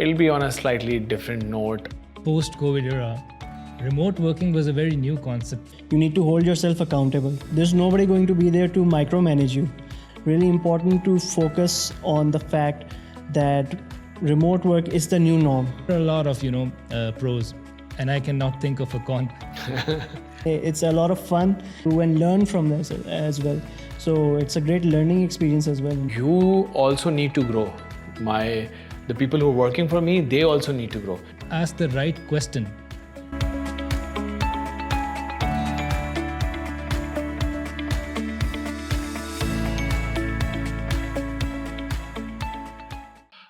it'll be on a slightly different note. Post-COVID era, remote working was a very new concept. You need to hold yourself accountable. There's nobody going to be there to micromanage you. Really important to focus on the fact that remote work is the new norm. There are a lot of, pros, and I cannot think of a con. It's a lot of fun to and learn from this as well. So it's a great learning experience as well. You also need to grow. The people who are working for me, they also need to grow. Ask the right question.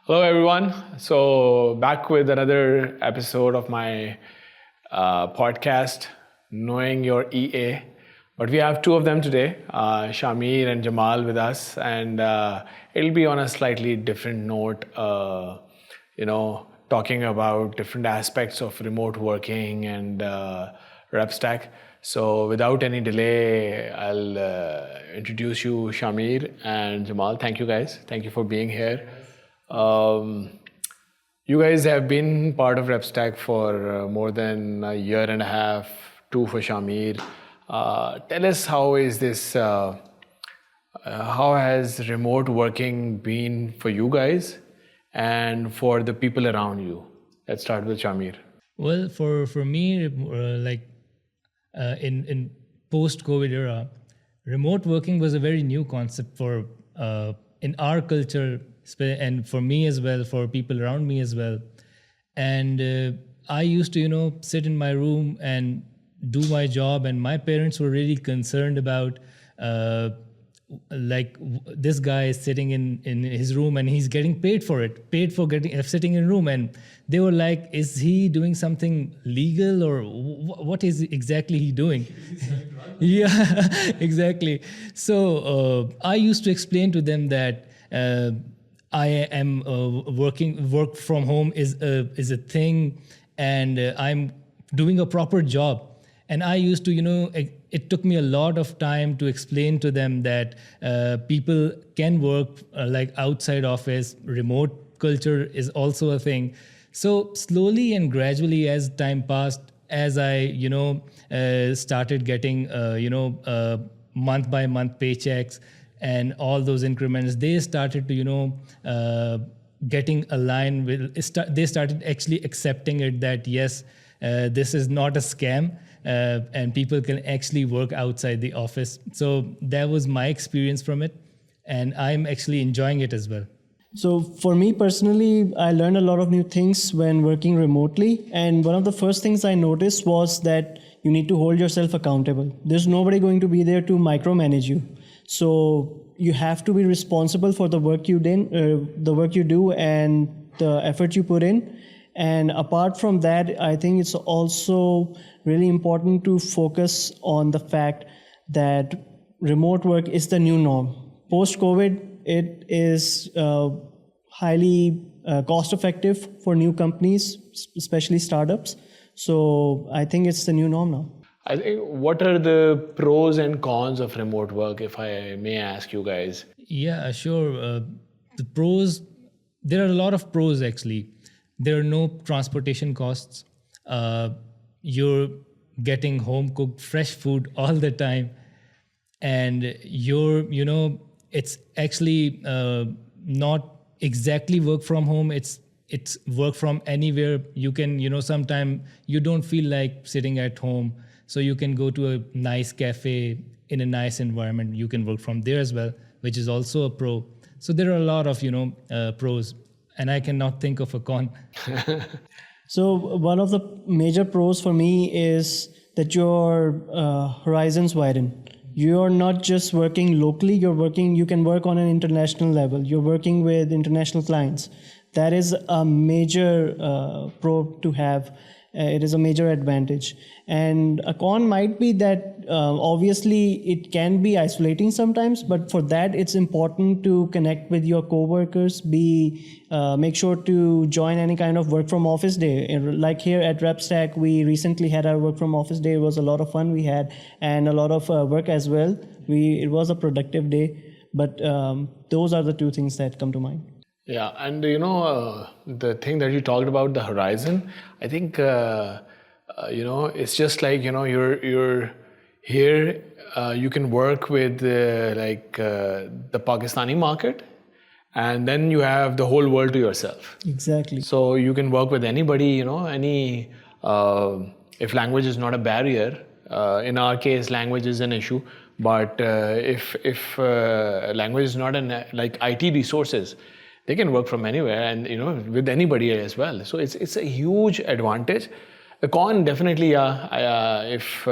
Hello everyone. So back with another episode of my podcast, Knowing Your EA. But we have two of them today, Shamir and Jamal with us, and it'll be on a slightly different note, talking about different aspects of remote working and RepStack. So without any delay, I'll introduce you, Shamir and Jamal. Thank you guys. Thank you for being here. You guys have been part of RepStack for more than a year and a half, two for Shamir. Tell us, how is this, how has remote working been for you guys and for the people around you? Let's start with Shamir. Well, for me, in post-COVID era, remote working was a very new concept for in our culture, and for me as well, for people around me as well. And I used to, sit in my room and do my job, and my parents were really concerned about this guy is sitting in his room and he's getting paid for sitting in room, and they were like, is he doing something legal, or what is exactly he doing? Yeah, exactly. So I used to explain to them that I am work from home is a thing, and I'm doing a proper job. And I used to, it took me a lot of time to explain to them that people can work outside office. Remote culture is also a thing. So slowly and gradually, as time passed, as I, started getting, month by month paychecks and all those increments, they started to, getting aligned with, they started actually accepting it that, yes, this is not a scam. And people can actually work outside the office. So that was my experience from it, and I'm actually enjoying it as well. So for me personally, I learned a lot of new things when working remotely. And one of the first things I noticed was that you need to hold yourself accountable. There's nobody going to be there to micromanage you. So you have to be responsible for the work you do and the effort you put in. And apart from that, I think it's also really important to focus on the fact that remote work is the new norm. Post-COVID, it is highly cost-effective for new companies, especially startups. So I think it's the new norm now. I think, what are the pros and cons of remote work, if I may ask you guys? Yeah, sure. The pros, there are a lot of pros actually. There are no transportation costs. You're getting home-cooked fresh food all the time. And it's actually not exactly work from home. It's work from anywhere. You can, sometime you don't feel like sitting at home. So you can go to a nice cafe in a nice environment. You can work from there as well, which is also a pro. So there are a lot of, pros. And I cannot think of a con. So one of the major pros for me is that your horizons widen. You're not just working locally, you can work on an international level. You're working with international clients. That is a major pro to have. It is a major advantage. And a con might be that obviously it can be isolating sometimes, but for that it's important to connect with your coworkers, make sure to join any kind of work from office day. Like here at RepStack, we recently had our work from office day. It was a lot of fun we had, and a lot of work as well. It was a productive day, but those are the two things that come to mind. Yeah, and the thing that you talked about, the horizon, I think it's just like you're here. You can work with the Pakistani market, and then you have the whole world to yourself. Exactly. So you can work with anybody, any if language is not a barrier. In our case, language is an issue, but if language is not like IT resources, they can work from anywhere and with anybody as well. So it's a huge advantage. The con, definitely, if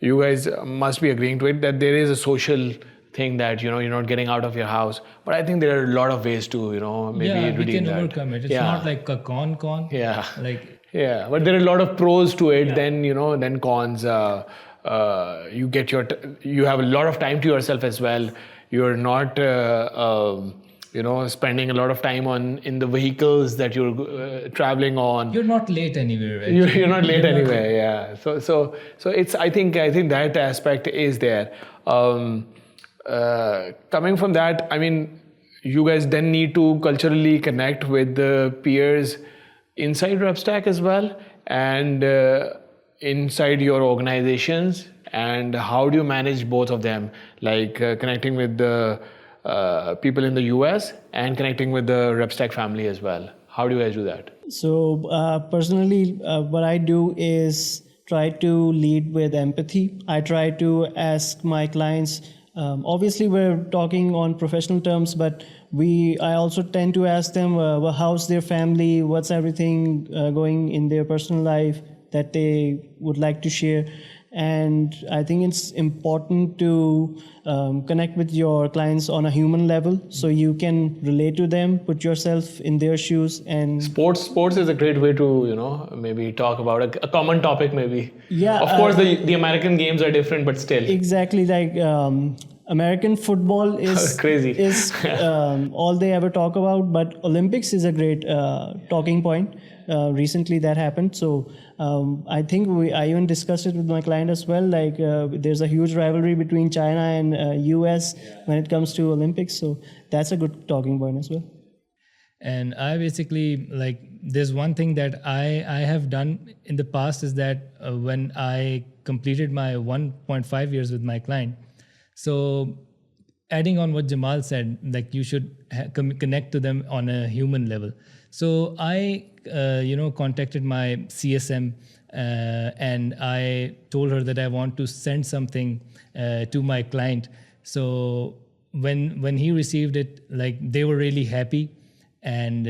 you guys must be agreeing to it, that there is a social thing that you're not getting out of your house, but I think there are a lot of ways to maybe Yeah, we redeem can that. overcome it. It's not like a con. Yeah. Like, Yeah, but there are a lot of pros to it. Then then cons. You get you have a lot of time to yourself as well. You're not spending a lot of time in the vehicles that you're traveling on. you're not late anywhere, right? You're not late anywhere. Yeah. So it's I think that aspect is there. Coming from that, I mean, you guys then need to culturally connect with the peers inside RepStack as well, and inside your organizations. And how do you manage both of them, like connecting with the people in the US and connecting with the RepStack family as well? How do you guys do that? So personally, what I do is try to lead with empathy. I try to ask my clients. Obviously, we're talking on professional terms, but I also tend to ask them, how's their family, what's everything going in their personal life that they would like to share. And I think it's important to connect with your clients on a human level, so you can relate to them, put yourself in their shoes. And Sports is a great way to maybe talk about a common topic maybe. Yeah, of course the American games are different, but still. Exactly, like American football is crazy. is all they ever talk about, but Olympics is a great talking point. Recently that happened, so I think I even discussed it with my client as well. Like there's a huge rivalry between China and US when it comes to Olympics, so that's a good talking point as well. And I basically, like, there's one thing that I have done in the past is that when I completed my 1.5 years with my client, so adding on what Jamal said, like you should connect to them on a human level. So I, contacted my CSM and I told her that I want to send something to my client. So when he received it, like they were really happy, and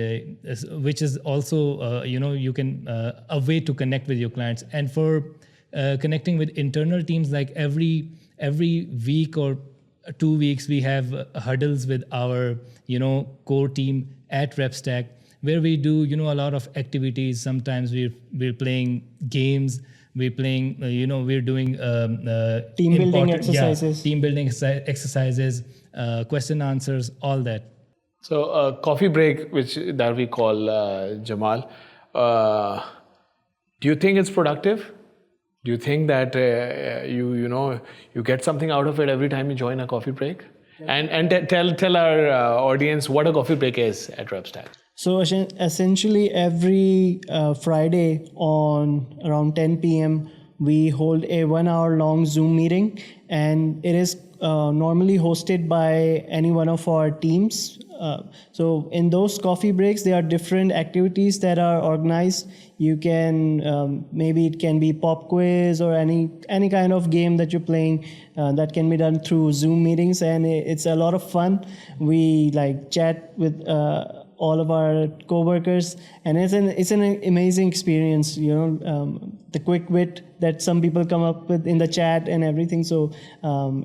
which is also you can a way to connect with your clients. And for connecting with internal teams, like every week or 2 weeks we have huddles with our core team at RepStack, where we do a lot of activities. Sometimes we're playing games, we're playing we're doing team building exercises, question answers, all that. So coffee break, that we call, Jamal, do you think it's productive? Do you think that you get something out of it every time you join a coffee break? And tell our audience what a coffee break is at RepStack. So essentially every Friday on around 10 p.m. we hold a 1 hour long Zoom meeting, and it is normally hosted by any one of our teams. So in those coffee breaks, there are different activities that are organized. You can maybe it can be pop quiz or any kind of game that you're playing that can be done through Zoom meetings, and it's a lot of fun. We like chat with all of our coworkers, and it's an amazing experience. The quick wit that some people come up with in the chat and everything. So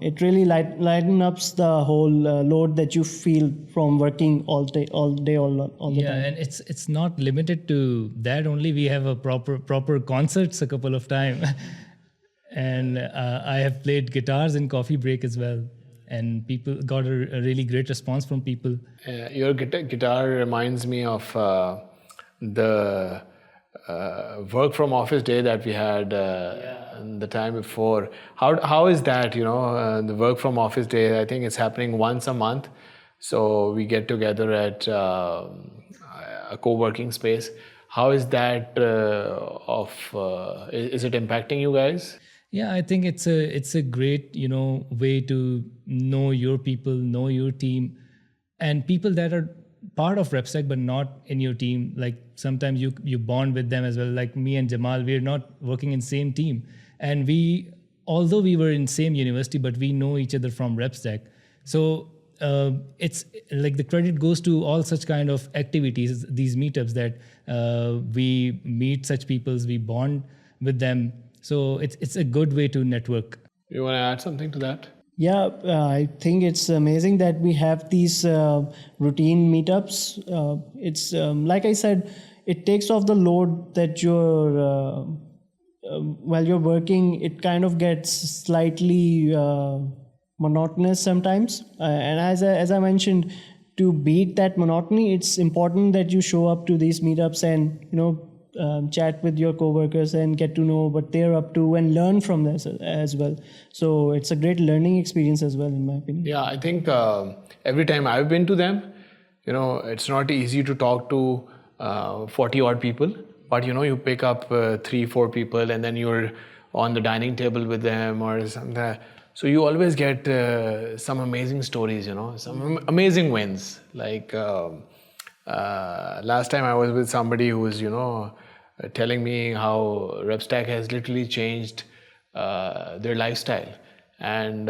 it really lighten up the whole load that you feel from working all the time. Yeah, and it's not limited to that only. We have a proper concerts a couple of times, and I have played guitars in coffee break as well. And people got a really great response from people. Your guitar reminds me of the work from office day that we had the time before. How is that? The work from office day. I think it's happening once a month. So we get together at a co-working space. How is that is it impacting you guys? Yeah, I think it's a great way to know your people, know your team, and people that are part of RepStack but not in your team. Like sometimes you bond with them as well. Like me and Jamal, we're not working in same team, and although we were in same university, but we know each other from RepStack. So it's like the credit goes to all such kind of activities, these meetups that we meet such peoples, we bond with them. So it's a good way to network. You want to add something to that? Yeah, I think it's amazing that we have these routine meetups. It's like I said, it takes off the load that while you're working, it kind of gets slightly monotonous sometimes. And as I mentioned, to beat that monotony, it's important that you show up to these meetups and chat with your coworkers and get to know what they're up to and learn from them as well. So it's a great learning experience as well, in my opinion. Yeah, I think every time I've been to them, it's not easy to talk to 40 odd people, but you pick up 3-4 people and then you're on the dining table with them or something. So you always get some amazing stories, some amazing wins. Like last time I was with somebody who was, telling me how RepStack has literally changed their lifestyle. And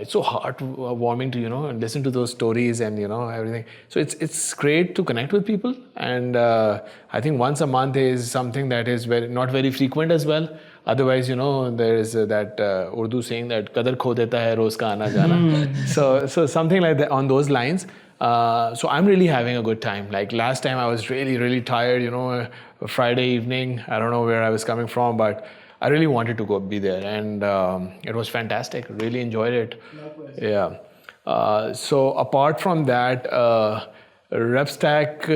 it's so heartwarming to, listen to those stories and, everything. So it's great to connect with people. And I think once a month is something that is not very frequent as well. Otherwise, there is that Urdu saying that "Kadar kho deta hai roz ka aana jana." So something like that on those lines. So I'm really having a good time. Like last time I was really, really tired, Friday evening. I don't know where I was coming from, but I really wanted to go be there. And it was fantastic. Really enjoyed it. Likewise. Yeah. So apart from that, RepStack,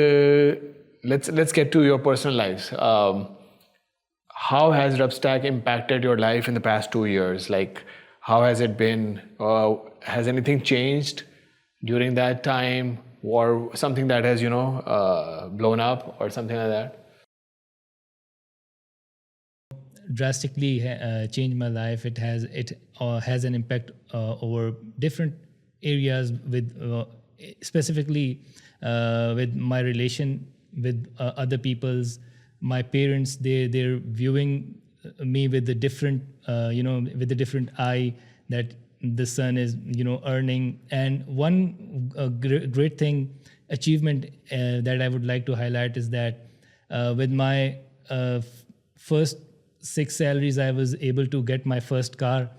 let's get to your personal lives. How has RepStack impacted your life in the past 2 years? Like, how has it been? Has anything changed during that time, or something that has blown up or something like that? Drastically changed my life. It has an impact over different areas with specifically with my relation with other people's. My parents, they're viewing me with the different with a different eye that the son is earning. And one great thing achievement that I would like to highlight is that with my first 6 salaries, I was able to get my first car.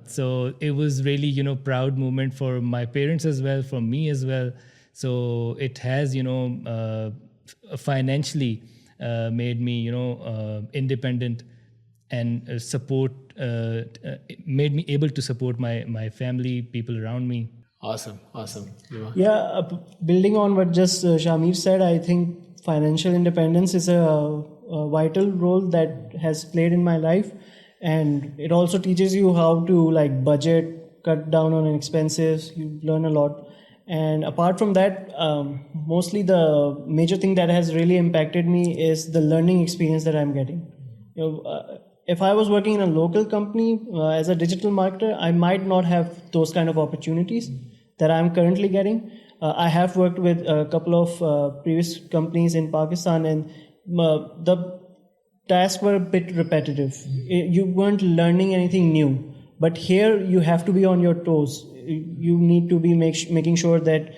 So it was really proud moment for my parents as well, for me as well. So it has financially made me independent and made me able to support my family, people around me. Awesome. Yeah, building on what just Shamir said, I think financial independence is a vital role that has played in my life, and it also teaches you how to budget, cut down on expenses. You learn a lot. And apart from that, mostly the major thing that has really impacted me is the learning experience that I'm getting. If I was working in a local company as a digital marketer, I might not have those kind of opportunities that I'm currently getting. I have worked with a couple of previous companies in Pakistan, and the tasks were a bit repetitive. You weren't learning anything new. But here you have to be on your toes. You need to be making sure that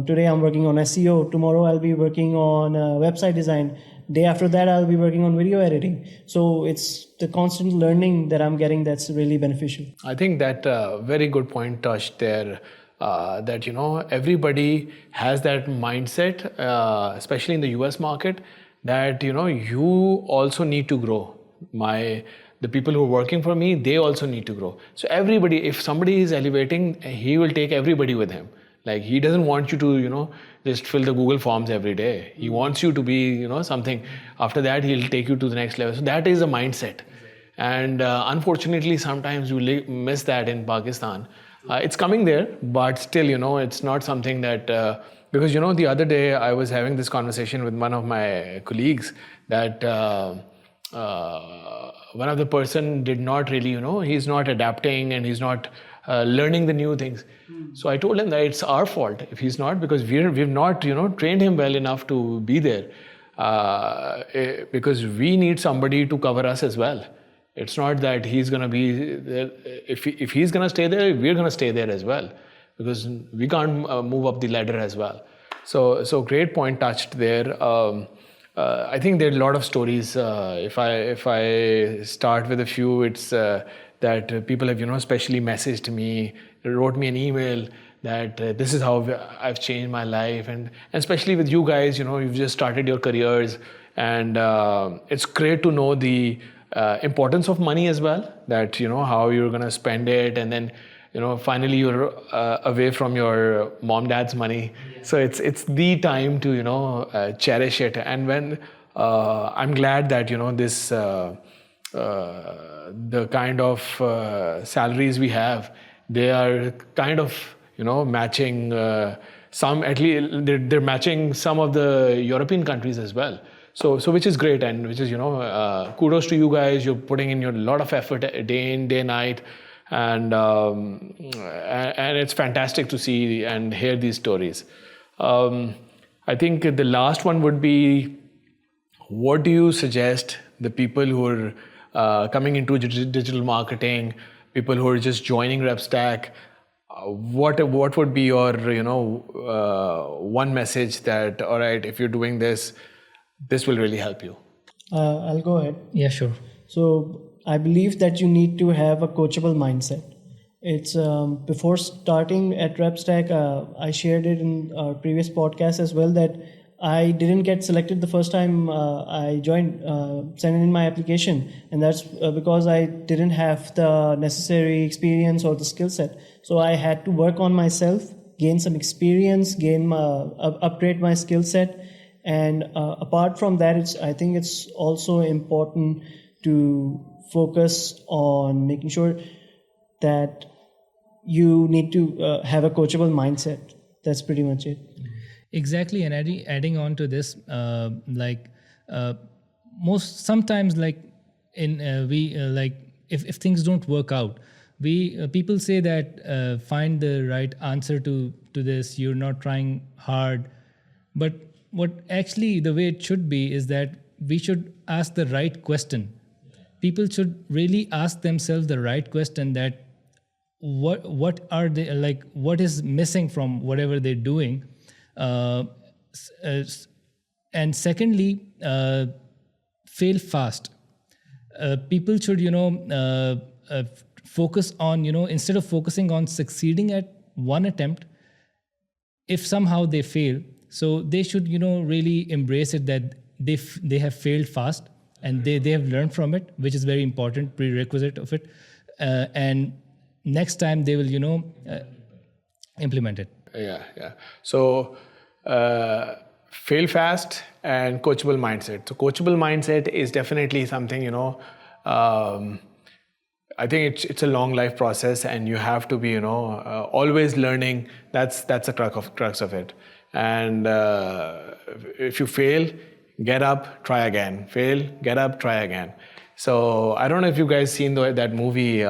today I'm working on SEO, tomorrow I'll be working on website design, day after that I'll be working on video editing. So it's the constant learning that I'm getting that's really beneficial. I think that very good point touched there. That everybody has that mindset, especially in the US market, that you also need to grow. The people who are working for me, they also need to grow. So everybody, if somebody is elevating, he will take everybody with him. Like he doesn't want you to, just fill the Google forms every day. He wants you to be, something. After that, he'll take you to the next level. So that is a mindset. And unfortunately, sometimes you miss that in Pakistan. It's coming there, but still, it's not something that, because, the other day I was having this conversation with one of my colleagues that one of the person did not really, he's not adapting and he's not learning the new things. So I told him that it's our fault if he's not, because we've not, trained him well enough to be there. Because we need somebody to cover us as well. It's not that he's going to be there. If he's going to stay there, we're going to stay there as well, because we can't move up the ladder as well. So great point touched there. I think there are a lot of stories. If I start with a few, it's that people have especially messaged me, wrote me an email that this is how I've changed my life, and especially with you guys, you've just started your careers, and it's great to know the importance of money as well, that how you're going to spend it, and then finally you're away from your mom dad's money. So it's the time to cherish it. And when I'm glad that this the kind of salaries we have, they are kind of matching some, at least they're matching some of the European countries as well. So which is great, and which is kudos to you guys. You're putting in a lot of effort day in, day night, and it's fantastic to see and hear these stories. I think the last one would be, what do you suggest the people who are coming into digital marketing, people who are just joining RepStack? What would be your one message that, all right, if you're doing this will really help you? I'll go ahead. Yeah, sure. So I believe that you need to have a coachable mindset. It's before starting at RepStack, I shared it in our previous podcast as well, that I didn't get selected the first time I joined, sent in my application, and that's because I didn't have the necessary experience or the skill set. So I had to work on myself, gain some experience, upgrade my skill set. And apart from that, I think it's also important to focus on making sure that you need to have a coachable mindset. That's pretty much it. Exactly, and adding on to this, sometimes if things don't work out, people say that find the right answer to this. You're not trying hard, but what actually the way it should be is that we should ask the right question. People should really ask themselves the right question, that what are they, like, what is missing from whatever they're doing. And secondly, fail fast. People should, focus on, instead of focusing on succeeding at one attempt, if somehow they fail, so they should, really embrace it, that they have failed fast and they have learned from it, which is very important prerequisite of it. And next time they will, implement it. Yeah. So fail fast and coachable mindset. So coachable mindset is definitely something, I think it's a long life process, and you have to be, always learning. That's the crux of it. And if you fail, get up, try again. Fail, get up, try again. So I don't know if you guys seen that movie,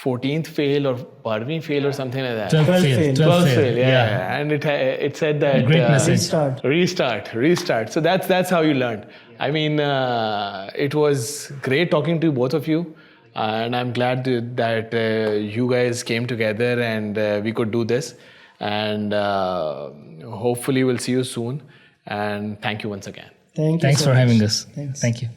14th fail or 12th fail or something like that. 12th fail. Yeah. And it said that great message. Restart. So that's how you learn. I mean, it was great talking to both of you, and I'm glad that you guys came together and we could do this. And hopefully we'll see you soon. And thank you once again. Thank you. Thanks so for much. having us. Thanks. Thank you.